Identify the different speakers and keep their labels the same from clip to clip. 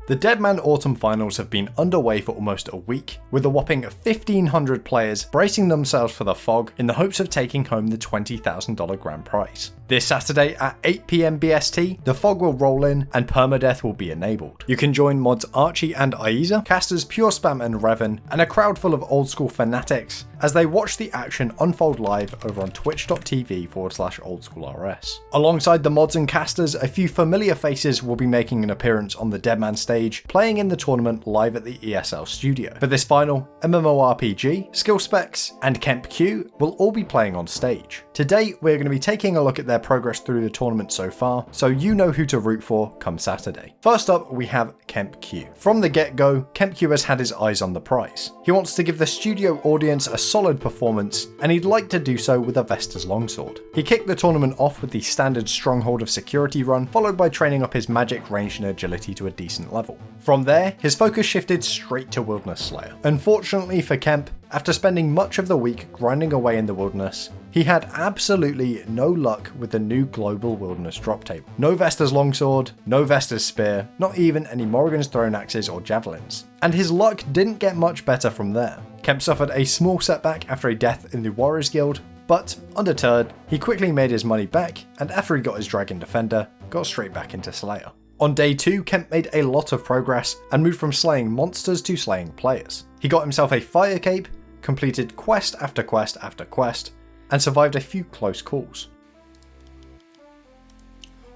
Speaker 1: The Deadman Autumn finals have been underway for almost a week, with a whopping 1,500 players bracing themselves for the fog in the hopes of taking home the $20,000 grand prize. This Saturday at 8 PM BST, the fog will roll in and Permadeath will be enabled. You can join mods Archie and Aiza, casters Pure Spam and Revan, and a crowd full of old school fanatics as they watch the action unfold live over on twitch.tv/oldschoolrs. Alongside the mods and casters, a few familiar faces will be making an appearance on the Deadman stage, playing in the tournament live at the ESL studio. For this final, MMORPG, Skill Specs, and Kemp Q will all be playing on stage. Today, we're going to be taking a look at their progress through the tournament so far, so you know who to root for come Saturday. First up, we have Kemp Q. From the get-go, Kemp Q has had his eyes on the prize. He wants to give the studio audience a solid performance, and he'd like to do so with a Vesta's longsword. He kicked the tournament off with the standard Stronghold of Security run, followed by training up his magic, range, and agility to a decent level. From there, his focus shifted straight to Wilderness Slayer. Unfortunately for Kemp, after spending much of the week grinding away in the wilderness, he had absolutely no luck with the new global wilderness drop table. No Vesta's longsword, no Vesta's spear, not even any Morrigan's thrown axes or javelins. And his luck didn't get much better from there. Kemp suffered a small setback after a death in the Warriors Guild, but undeterred, he quickly made his money back, and after he got his Dragon Defender, got straight back into Slayer. On day 2, Kemp made a lot of progress and moved from slaying monsters to slaying players. He got himself a fire cape, completed quest after quest after quest, and survived a few close calls.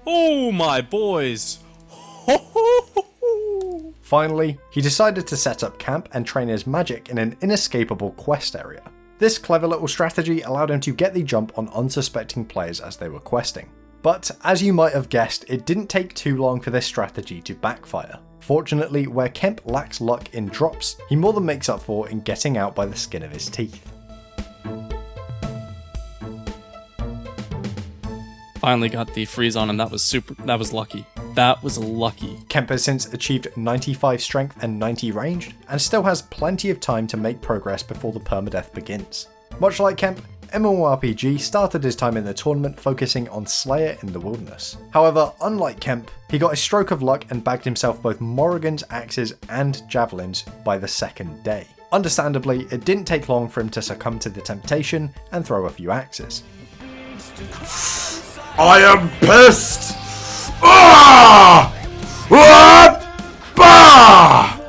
Speaker 2: Oh my boys!
Speaker 1: Finally, he decided to set up camp and train his magic in an inescapable quest area. This clever little strategy allowed him to get the jump on unsuspecting players as they were questing. But as you might have guessed, it didn't take too long for this strategy to backfire. Fortunately, where Kemp lacks luck in drops, he more than makes up for in getting out by the skin of his teeth.
Speaker 2: Finally got the freeze on him. That was lucky. That was lucky.
Speaker 1: Kemp has since achieved 95 strength and 90 ranged, and still has plenty of time to make progress before the permadeath begins. Much like Kemp, MMORPG started his time in the tournament focusing on Slayer in the wilderness. However, unlike Kemp, he got a stroke of luck and bagged himself both Morrigan's axes and javelins by the second day. Understandably, it didn't take long for him to succumb to the temptation and throw a few axes.
Speaker 3: I am pissed! Ah! Ah! Bah!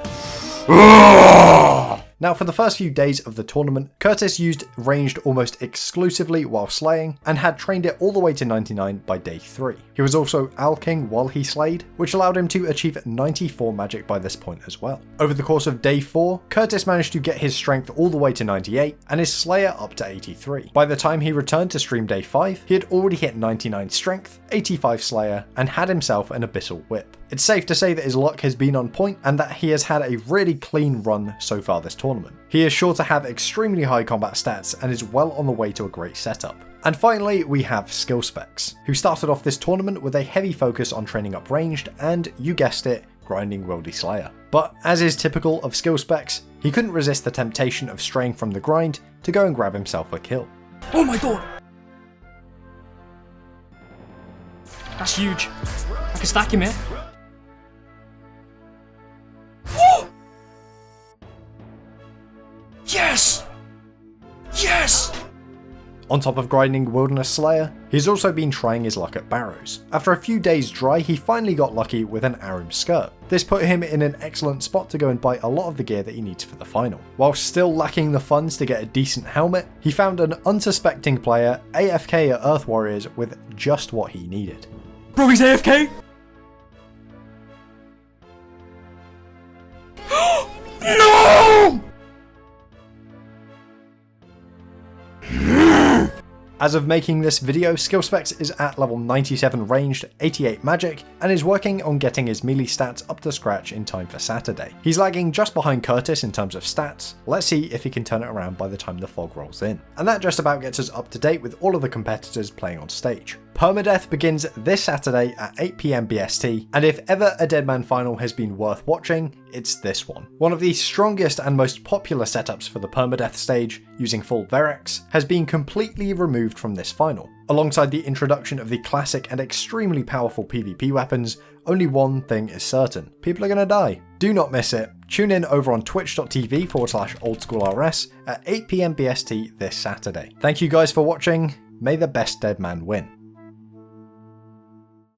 Speaker 3: Ah!
Speaker 1: Now, for the first few days of the tournament, Curtis used ranged almost exclusively while slaying, and had trained it all the way to 99 by day 3. He was also alking while he slayed, which allowed him to achieve 94 magic by this point as well. Over the course of day 4, Curtis managed to get his strength all the way to 98, and his slayer up to 83. By the time he returned to stream day 5, he had already hit 99 strength, 85 slayer, and had himself an abyssal whip. It's safe to say that his luck has been on point and that he has had a really clean run so far this tournament. He is sure to have extremely high combat stats and is well on the way to a great setup. And finally, we have Skill Specs, who started off this tournament with a heavy focus on training up ranged and, you guessed it, grinding Wildy Slayer. But as is typical of Skill Specs, he couldn't resist the temptation of straying from the grind to go and grab himself a kill.
Speaker 4: Oh my god! That's huge. I can stack him here. Yes! Yes!
Speaker 1: On top of grinding Wilderness Slayer, he's also been trying his luck at Barrows. After a few days dry, he finally got lucky with an Arum skirt. This put him in an excellent spot to go and buy a lot of the gear that he needs for the final. While still lacking the funds to get a decent helmet, he found an unsuspecting player AFK at Earth Warriors with just what he needed.
Speaker 4: Bro, he's AFK? No!
Speaker 1: As of making this video, Skill Specs is at level 97 ranged, 88 magic, and is working on getting his melee stats up to scratch in time for Saturday. He's lagging just behind Curtis in terms of stats. Let's see if he can turn it around by the time the fog rolls in. And that just about gets us up to date with all of the competitors playing on stage. Permadeath begins this Saturday at 8 PM BST, and if ever a Deadman final has been worth watching, it's this one. One of the strongest and most popular setups for the Permadeath stage, using full Verex, has been completely removed from this final. Alongside the introduction of the classic and extremely powerful PvP weapons, only one thing is certain: people are gonna die. Do not miss it. Tune in over on twitch.tv/oldschoolrs at 8 PM BST this Saturday. Thank you guys for watching. May the best Deadman win.